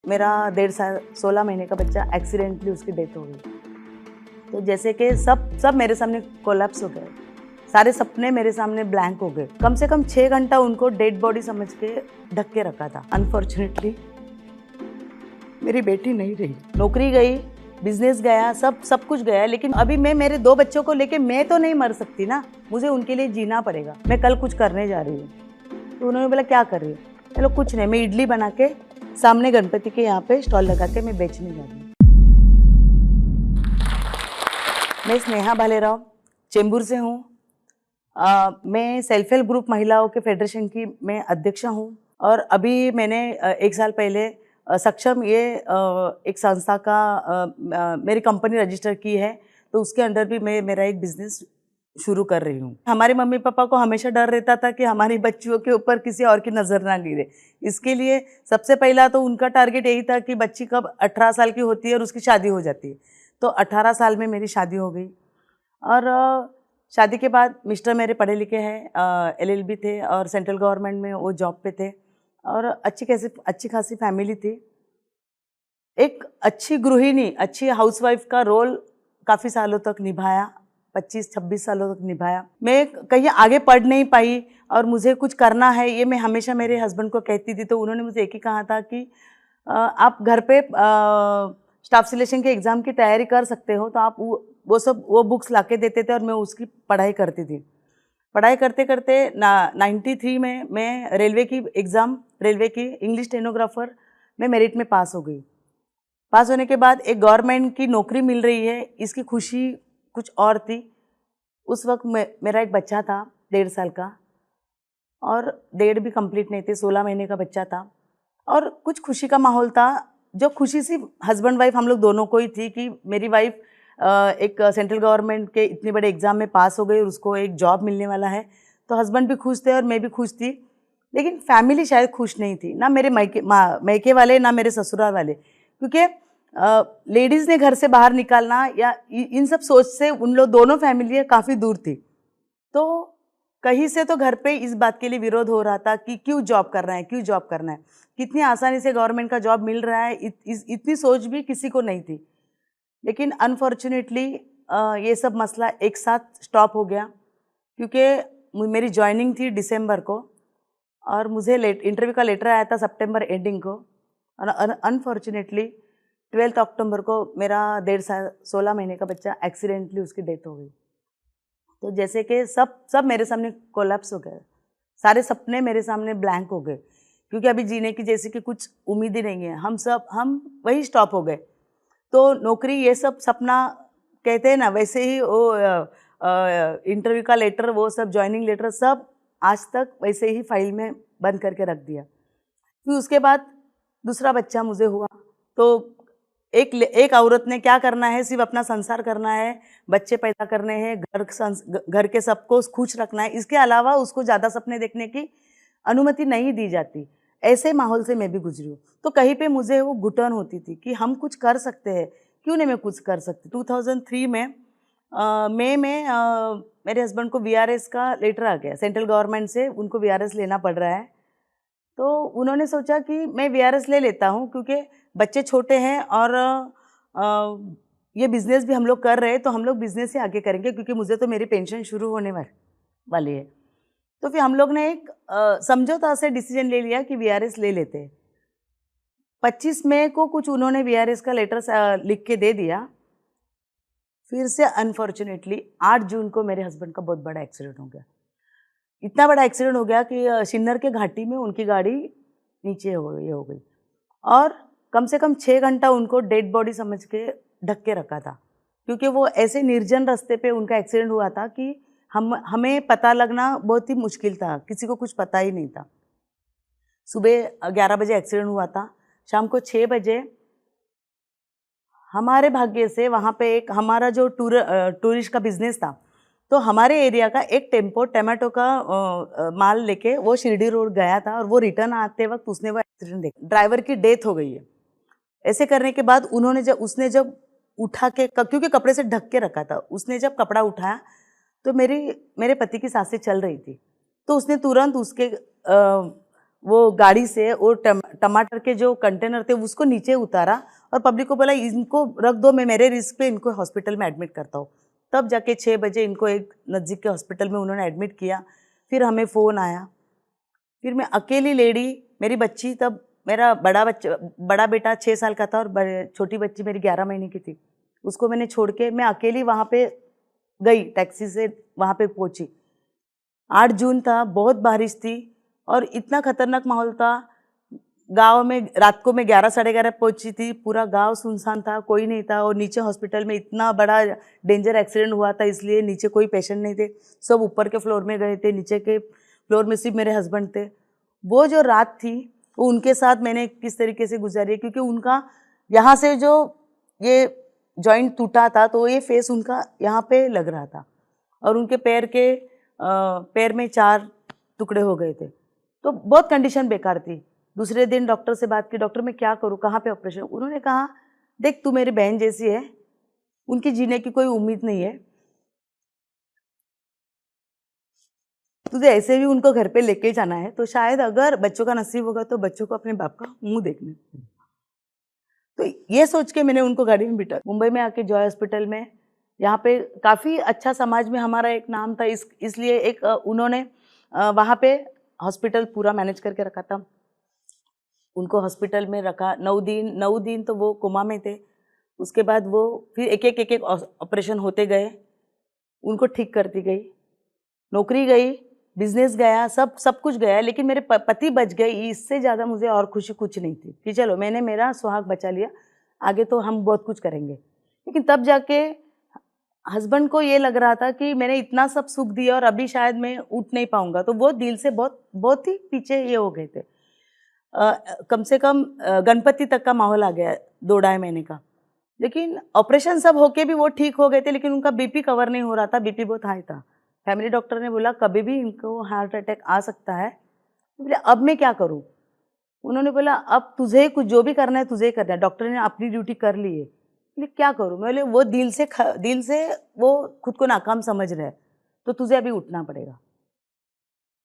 मेरा 1.5 साल 16 महीने का बच्चा एक्सीडेंटली उसकी डेथ हो गई। तो जैसे कि सब मेरे सामने कोलैप्स हो गए, सारे सपने मेरे सामने ब्लैंक हो गए। कम से कम 6 घंटा उनको डेड बॉडी समझ के ढक के रखा था। अनफॉर्चुनेटली मेरी बेटी नहीं रही, नौकरी गई, बिजनेस गया, सब कुछ गया। लेकिन अभी मैं मेरे 2 बच्चों को लेके मैं तो नहीं मर सकती ना, मुझे उनके लिए जीना पड़ेगा। मैं कल कुछ करने जा रही हूँ। तो उन्होंने बोला क्या कर रही हो? चलो कुछ नहीं, मैं इडली बना के सामने गणपति के यहाँ पे स्टॉल लगा के मैं बेचने जा रही हूँ। मैं स्नेहा भालेराव चेंबूर से हूँ। मैं सेल्फ हेल्प ग्रुप महिलाओं के फेडरेशन की मैं अध्यक्ष हूँ। और अभी मैंने 1 साल पहले सक्षम ये एक संस्था का मेरी कंपनी रजिस्टर की है, तो उसके अंडर भी मैं मेरा एक बिजनेस शुरू कर रही हूँ। हमारे मम्मी पापा को हमेशा डर रहता था कि हमारी बच्चियों के ऊपर किसी और की नज़र ना गिरे। इसके लिए सबसे पहला तो उनका टारगेट यही था कि बच्ची कब 18 साल की होती है और उसकी शादी हो जाती है। तो 18 साल में मेरी शादी हो गई। और शादी के बाद मिस्टर मेरे पढ़े लिखे हैं, LLB थे और सेंट्रल गवर्नमेंट में वो जॉब पे थे और अच्छी खासी फैमिली थी। एक अच्छी गृहिणी, अच्छी हाउसवाइफ का रोल काफ़ी सालों तक निभाया, 25-26 सालों तक निभाया। मैं कहीं आगे पढ़ नहीं पाई और मुझे कुछ करना है ये मैं हमेशा मेरे हस्बैंड को कहती थी। तो उन्होंने मुझे एक ही कहा था कि आप घर पे स्टाफ सिलेक्शन के एग्ज़ाम की तैयारी कर सकते हो। तो आप वो बुक्स लाके देते थे और मैं उसकी पढ़ाई करती थी। पढ़ाई करते करते 93 में मैं रेलवे की इंग्लिश स्टेनोग्राफर में मेरिट में पास हो गई। पास होने के बाद एक गवर्नमेंट की नौकरी मिल रही है, इसकी खुशी कुछ और थी। उस वक्त मेरा एक बच्चा था 1.5 साल का, और 1.5 भी कंप्लीट नहीं थे, 16 महीने का बच्चा था। और कुछ खुशी का माहौल था। जो खुशी सिर्फ हस्बैंड वाइफ हम लोग दोनों को ही थी कि मेरी वाइफ एक सेंट्रल गवर्नमेंट के इतने बड़े एग्ज़ाम में पास हो गई और उसको एक जॉब मिलने वाला है। तो हस्बैंड भी खुश थे और मैं भी खुश थी। लेकिन फैमिली शायद खुश नहीं थी, ना मेरे मायके वाले ना मेरे ससुराल वाले, क्योंकि लेडीज़ ने घर से बाहर निकालना या इन सब सोच से उन लोग दोनों फैमिली काफ़ी दूर थी। तो कहीं से तो घर पे इस बात के लिए विरोध हो रहा था कि क्यों जॉब करना है, क्यों जॉब करना है, कितनी आसानी से गवर्नमेंट का जॉब मिल रहा है, इतनी सोच भी किसी को नहीं थी। लेकिन अनफॉर्चुनेटली ये सब मसला एक साथ स्टॉप हो गया, क्योंकि मेरी जॉइनिंग थी दिसंबर को और मुझे इंटरव्यू का लेटर आया था सितंबर एंडिंग को। और अनफॉर्चुनेटली 12 अक्टूबर को मेरा 1.5 साल 16 महीने का बच्चा एक्सीडेंटली उसकी डेथ हो गई। तो जैसे कि सब मेरे सामने कोलैप्स हो गए, सारे सपने मेरे सामने ब्लैंक हो गए, क्योंकि अभी जीने की जैसे कि कुछ उम्मीद ही नहीं है। हम वही स्टॉप हो गए। तो नौकरी ये सब सपना कहते हैं ना, वैसे ही वो इंटरव्यू का लेटर, वो सब जॉइनिंग लेटर सब आज तक वैसे ही फाइल में बंद करके रख दिया। फिर उसके बाद दूसरा बच्चा मुझे हुआ। तो एक औरत ने क्या करना है, सिर्फ अपना संसार करना है, बच्चे पैदा करने हैं, घर के सबको खुश रखना है। इसके अलावा उसको ज़्यादा सपने देखने की अनुमति नहीं दी जाती। ऐसे माहौल से मैं भी गुजरी हूँ। तो कहीं पे मुझे वो घुटन होती थी कि हम कुछ कर सकते हैं, क्यों नहीं मैं कुछ कर सकती। 2003 में मई में मेरे हस्बैंड को VRS का लेटर आ गया सेंट्रल गवर्नमेंट से, उनको VRS लेना पड़ रहा है। तो उन्होंने सोचा कि मैं VRS ले लेता हूँ, क्योंकि बच्चे छोटे हैं और ये बिज़नेस भी हम लोग कर रहे हैं, तो हम लोग बिज़नेस से आगे करेंगे, क्योंकि मुझे तो मेरी पेंशन शुरू होने वाली है। तो फिर हम लोग ने एक समझौता से डिसीजन ले लिया कि VRS ले लेते हैं। 25 मई को कुछ उन्होंने VRS का लेटर लिख के दे दिया। फिर से अनफॉर्चुनेटली 8 जून को मेरे हस्बैंड का बहुत बड़ा एक्सीडेंट हो गया। इतना बड़ा एक्सीडेंट हो गया कि शिन्नर के घाटी में उनकी गाड़ी नीचे हो गई और कम से कम 6 घंटा उनको डेड बॉडी समझ के ढक के रखा था, क्योंकि वो ऐसे निर्जन रास्ते पे उनका एक्सीडेंट हुआ था कि हमें पता लगना बहुत ही मुश्किल था, किसी को कुछ पता ही नहीं था। सुबह 11 बजे एक्सीडेंट हुआ था, शाम को 6 बजे हमारे भाग्य से वहाँ पे एक हमारा जो टूरिस्ट का बिजनेस था, तो हमारे एरिया का एक टेम्पो टमाटो का माल लेके वो शिरडी रोड गया था और वो रिटर्न आते वक्त उसने वो एक्सीडेंट देखा, ड्राइवर की डेथ हो गई है। ऐसे करने के बाद उसने जब उठा के, क्योंकि कपड़े से ढक के रखा था, उसने जब कपड़ा उठाया तो मेरे पति की सांसें चल रही थी। तो उसने तुरंत उसके वो गाड़ी से वो टमाटर के जो कंटेनर थे उसको नीचे उतारा और पब्लिक को बोला इनको रख दो, मैं मेरे रिस्क पे इनको हॉस्पिटल में एडमिट करता हूँ। तब जाके 6 बजे इनको एक नज़दीक के हॉस्पिटल में उन्होंने एडमिट किया। फिर हमें फ़ोन आया, फिर मैं अकेली लेडी, मेरी बच्ची तब मेरा बड़ा बेटा 6 साल का था और छोटी बच्ची मेरी 11 महीने की थी। उसको मैंने छोड़ के मैं अकेली वहाँ पे गई, टैक्सी से वहाँ पे पहुँची। 8 जून था, बहुत बारिश थी और इतना खतरनाक माहौल था। गांव में रात को मैं 11 साढ़े 11 पहुंची थी, पूरा गांव सुनसान था, कोई नहीं था। और नीचे हॉस्पिटल में इतना बड़ा डेंजर एक्सीडेंट हुआ था, इसलिए नीचे कोई पेशेंट नहीं थे, सब ऊपर के फ्लोर में गए थे। नीचे के फ्लोर में सिर्फ मेरे हस्बैंड थे। वो जो रात थी वो उनके साथ मैंने किस तरीके से गुजारी है, क्योंकि उनका यहाँ से जो ये जॉइंट टूटा था तो ये फेस उनका यहाँ पे लग रहा था और उनके पैर में 4 टुकड़े हो गए थे। तो बहुत कंडीशन बेकार थी। दूसरे दिन डॉक्टर से बात की, डॉक्टर मैं क्या करूँ, कहाँ पे ऑपरेशन? उन्होंने कहा देख तू मेरी बहन जैसी है, उनकी जीने की कोई उम्मीद नहीं है, तुझे ऐसे भी उनको घर पे लेके जाना है, तो शायद अगर बच्चों का नसीब होगा तो बच्चों को अपने बाप का मुंह देखने। तो ये सोच के मैंने उनको गाड़ी में बिठा मुंबई में आके जॉय हॉस्पिटल में, यहाँ पे काफ़ी अच्छा समाज में हमारा एक नाम था, इसलिए एक उन्होंने वहाँ पे हॉस्पिटल पूरा मैनेज करके रखा था। उनको हॉस्पिटल में रखा 9 दिन तो वो कोमा में थे। उसके बाद वो फिर एक एक ऑपरेशन होते गए, उनको ठीक करती गई, नौकरी गई, बिजनेस गया, सब कुछ गया, लेकिन मेरे पति बच गए। इससे ज़्यादा मुझे और खुशी कुछ नहीं थी कि चलो मैंने मेरा सुहाग बचा लिया, आगे तो हम बहुत कुछ करेंगे। लेकिन तब जाके हस्बैंड को ये लग रहा था कि मैंने इतना सब सुख दिया और अभी शायद मैं उठ नहीं पाऊंगा, तो वो दिल से बहुत ही पीछे ये हो गए थे। कम से कम गणपति तक का माहौल आ गया 2-2.5 महीने का। लेकिन ऑपरेशन सब होके भी वो ठीक हो गए थे, लेकिन उनका बीपी कवर नहीं हो रहा था, बीपी बहुत हाई था। फैमिली डॉक्टर ने बोला कभी भी इनको हार्ट अटैक आ सकता है। तो बोले अब मैं क्या करूं? उन्होंने बोला अब तुझे कुछ जो भी करना है तुझे करना है, डॉक्टर ने अपनी ड्यूटी कर ली है। बोले क्या करूं? मैं बोले वो दिल से वो खुद को नाकाम समझ रहे हैं, तो तुझे अभी उठना पड़ेगा।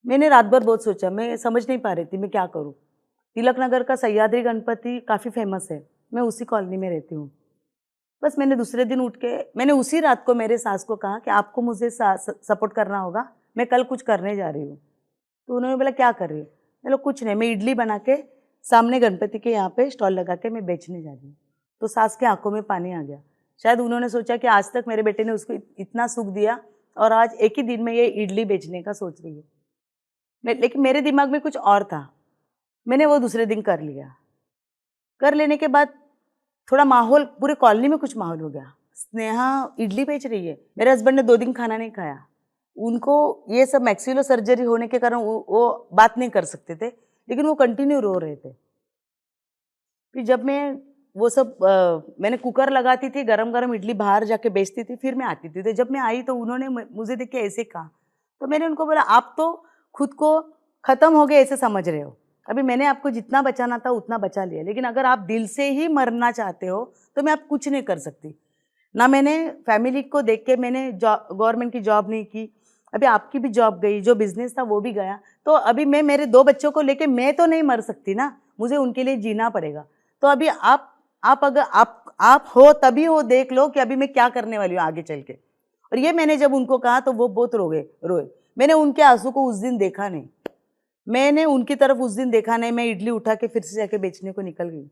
मैंने रात भर बहुत सोचा, मैं समझ नहीं पा रही थी मैं क्या करूं। तिलक नगर का सह्याद्री गणपति काफ़ी फेमस है, मैं उसी कॉलोनी में रहती हूँ। बस मैंने दूसरे दिन उठ के मैंने उसी रात को मेरे सास को कहा कि आपको मुझे सपोर्ट करना होगा, मैं कल कुछ करने जा रही हूँ। तो उन्होंने बोला क्या कर रही हो? मैं कुछ नहीं, मैं इडली बना के सामने गणपति के यहाँ पे स्टॉल लगा के मैं बेचने जा रही हूँ। तो सास के आंखों में पानी आ गया। शायद उन्होंने सोचा कि आज तक मेरे बेटे ने उसको इतना सुख दिया और आज एक ही दिन में ये इडली बेचने का सोच रही है। लेकिन मेरे दिमाग में कुछ और था। मैंने वो दूसरे दिन कर लिया। कर लेने के बाद थोड़ा माहौल पूरे कॉलोनी में कुछ माहौल हो गया, स्नेहा इडली बेच रही है। मेरे हस्बैंड ने 2 दिन खाना नहीं खाया। उनको ये सब मैक्सिलो सर्जरी होने के कारण वो बात नहीं कर सकते थे, लेकिन वो कंटिन्यू रो रहे थे। फिर जब मैं वो सब मैंने कुकर लगाती थी, गरम गरम इडली बाहर जाके बेचती थी, फिर मैं आती थी। तो जब मैं आई तो उन्होंने मुझे देख के ऐसे कहा, तो मैंने उनको बोला आप तो खुद को ख़त्म हो गए ऐसे समझ रहे हो, अभी मैंने आपको जितना बचाना था उतना बचा लिया, लेकिन अगर आप दिल से ही मरना चाहते हो तो मैं आप कुछ नहीं कर सकती। ना मैंने फैमिली को देख के मैंने गवर्नमेंट की जॉब नहीं की, अभी आपकी भी जॉब गई, जो बिजनेस था वो भी गया, तो अभी मैं मेरे 2 बच्चों को लेके मैं तो नहीं मर सकती ना, मुझे उनके लिए जीना पड़ेगा। तो अभी आप अगर आप हो तभी हो, देख लो कि अभी मैं क्या करने वाली हूँ आगे चल के। और ये मैंने जब उनको कहा तो वो बहुत रोए। मैंने उनके आंसू को उस दिन देखा नहीं, मैंने उनकी तरफ उस दिन देखा नहीं। मैं इडली उठा के फिर से जाके बेचने को निकल गई।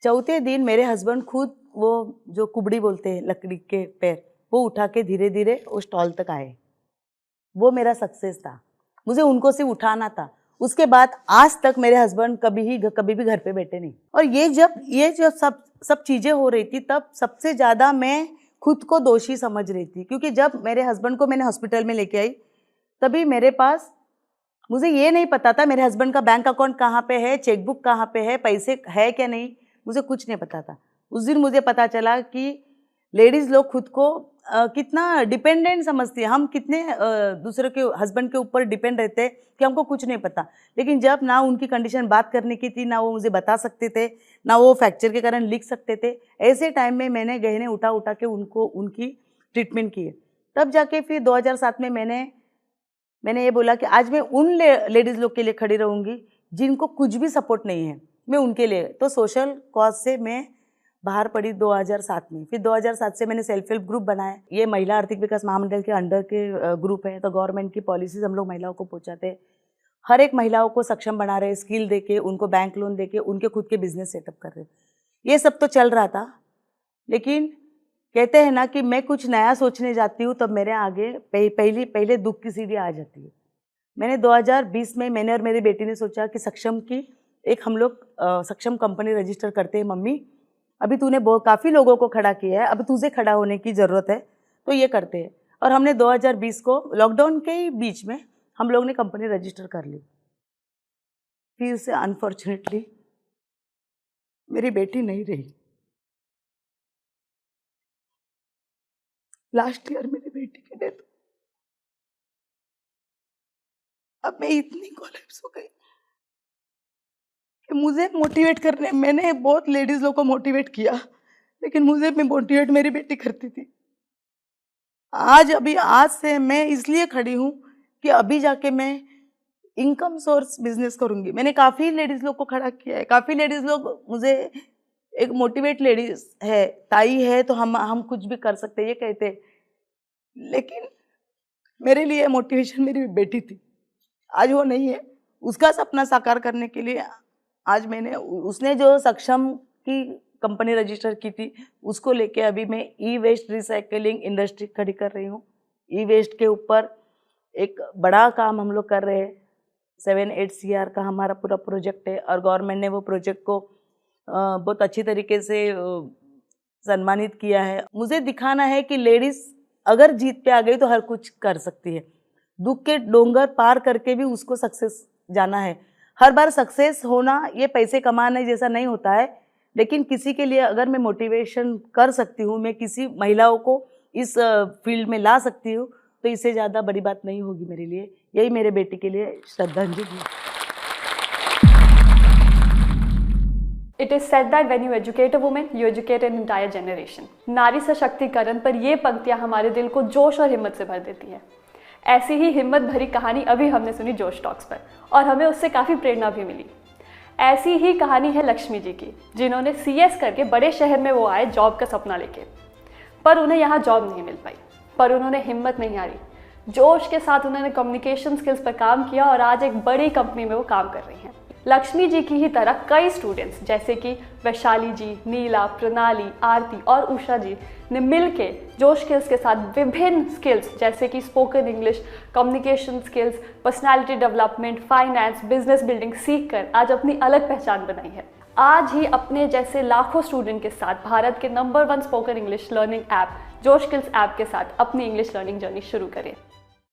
चौथे दिन मेरे हस्बैंड खुद वो जो कुबड़ी बोलते हैं लकड़ी के पैर, वो उठा के धीरे धीरे वो स्टॉल तक आए। वो मेरा सक्सेस था, मुझे उनको सिर्फ उठाना था। उसके बाद आज तक मेरे हस्बैंड कभी भी घर पे बैठे नहीं। और ये जो सब चीज़ें हो रही थी, तब सबसे ज़्यादा मैं खुद को दोषी समझ रही थी, क्योंकि जब मेरे हस्बैंड को मैंने हॉस्पिटल में लेके आई तभी मेरे पास, मुझे ये नहीं पता था मेरे हस्बैंड का बैंक अकाउंट कहाँ पे है, चेकबुक कहाँ पे है, पैसे है क्या नहीं, मुझे कुछ नहीं पता था। उस दिन मुझे पता चला कि लेडीज़ लोग खुद को कितना डिपेंडेंट समझती है, हम कितने दूसरे के हस्बैंड के ऊपर डिपेंड रहते हैं कि हमको कुछ नहीं पता। लेकिन जब ना उनकी कंडीशन बात करने की थी, ना वो मुझे बता सकते थे, ना वो फ्रैक्चर के कारण लिख सकते थे, ऐसे टाइम में मैंने गहने उठा के उनकी ट्रीटमेंट की। तब जाके फिर 2007 में मैंने ये बोला कि आज मैं उन लेडीज़ लोग के लिए खड़ी रहूँगी जिनको कुछ भी सपोर्ट नहीं है, मैं उनके लिए। तो सोशल कॉज से मैं बाहर पड़ी 2007 में। फिर 2007 से मैंने सेल्फ हेल्प ग्रुप बनाया। ये महिला आर्थिक विकास महामंडल के अंडर के ग्रुप है। तो गवर्नमेंट की पॉलिसीज हम लोग महिलाओं को पहुँचाते हैं। हर एक महिलाओं को सक्षम बना रहे, स्किल देके, उनको बैंक लोन देके, उनके खुद के बिजनेस सेटअप कर रहे। ये सब तो चल रहा था, लेकिन कहते हैं ना कि मैं कुछ नया सोचने जाती हूँ तब मेरे आगे पहले दुख की सीढ़ी आ जाती है। मैंने 2020 में मैंने और मेरी बेटी ने सोचा कि सक्षम की एक हम लोग सक्षम कंपनी रजिस्टर करते हैं। मम्मी, अभी तूने काफ़ी लोगों को खड़ा किया है, अब तुझे खड़ा होने की ज़रूरत है, तो ये करते हैं। और हमने 2020 को लॉकडाउन के ही बीच में हम लोग ने कंपनी रजिस्टर कर ली। फिर से अनफॉर्चुनेटली मेरी बेटी नहीं रही। लास्ट ईयर मेरी बेटी की डेथ। अब मैं इतनी कोलैप्स हो गई कि मुझे मोटिवेट करने, मैंने बहुत लेडीज लोगों को मोटिवेट किया, लेकिन मुझे मैं मोटिवेट मेरी बेटी करती थी। आज से मैं इसलिए खड़ी हूँ कि अभी जाके मैं इनकम सोर्स बिजनेस करूँगी। मैंने काफ़ी लेडीज़ लोग को खड़ा किया है। काफ़ी लेडीज़ लोग मुझे एक मोटिवेट लेडीज़ है, ताई है तो हम कुछ भी कर सकते, ये कहते। लेकिन मेरे लिए मोटिवेशन मेरी बेटी थी। आज वो नहीं है। उसका सपना साकार करने के लिए आज उसने जो सक्षम की कंपनी रजिस्टर की थी, उसको लेके अभी मैं ई वेस्ट रिसाइकलिंग इंडस्ट्री खड़ी कर रही हूँ। ई वेस्ट के ऊपर एक बड़ा काम हम लोग कर रहे हैं। 7-8 CR का हमारा पूरा प्रोजेक्ट है और गवर्नमेंट ने वो प्रोजेक्ट को बहुत अच्छी तरीके से सम्मानित किया है। मुझे दिखाना है कि लेडीज़ अगर जीत पे आ गई तो हर कुछ कर सकती है। दुख के डोंगर पार करके भी उसको सक्सेस जाना है। हर बार सक्सेस होना ये पैसे कमाने जैसा नहीं होता है, लेकिन किसी के लिए अगर मैं मोटिवेशन कर सकती हूँ, मैं किसी महिलाओं को इस फील्ड में ला सकती हूँ, तो इससे ज़्यादा बड़ी बात नहीं होगी मेरे लिए। यही मेरे बेटी के लिए श्रद्धांजलि है। It is said that when you educate a woman, you educate an entire generation. नारी सशक्तिकरण पर ये पंक्तियाँ हमारे दिल को जोश और हिम्मत से भर देती है। ऐसी ही हिम्मत भरी कहानी अभी हमने सुनी जोश टॉक्स पर, और हमें उससे काफ़ी प्रेरणा भी मिली। ऐसी ही कहानी है लक्ष्मी जी की, जिन्होंने CS करके बड़े शहर में वो आए जॉब का सपना लेके, पर उन्हें यहाँ जॉब नहीं मिल पाई। पर उन्होंने हिम्मत नहीं हारी, जोश के साथ उन्होंने कम्युनिकेशन स्किल्स पर काम किया और आज एक बड़ी कंपनी में वो काम कर रही हैं। लक्ष्मी जी की ही तरह कई स्टूडेंट्स जैसे कि वैशाली जी, नीला, प्रणाली, आरती और उषा जी ने मिलके जोश स्किल्स के साथ विभिन्न स्किल्स जैसे कि spoken English, communication skills, personality development, finance, business building सीखकर आज अपनी अलग पहचान बनाई है। आज ही अपने जैसे लाखों स्टूडेंट के साथ भारत के number 1 spoken English learning app जोश स्किल्स ऐप के साथ अपनी इंग्लिश लर्निंग जर्नी शुरू करें।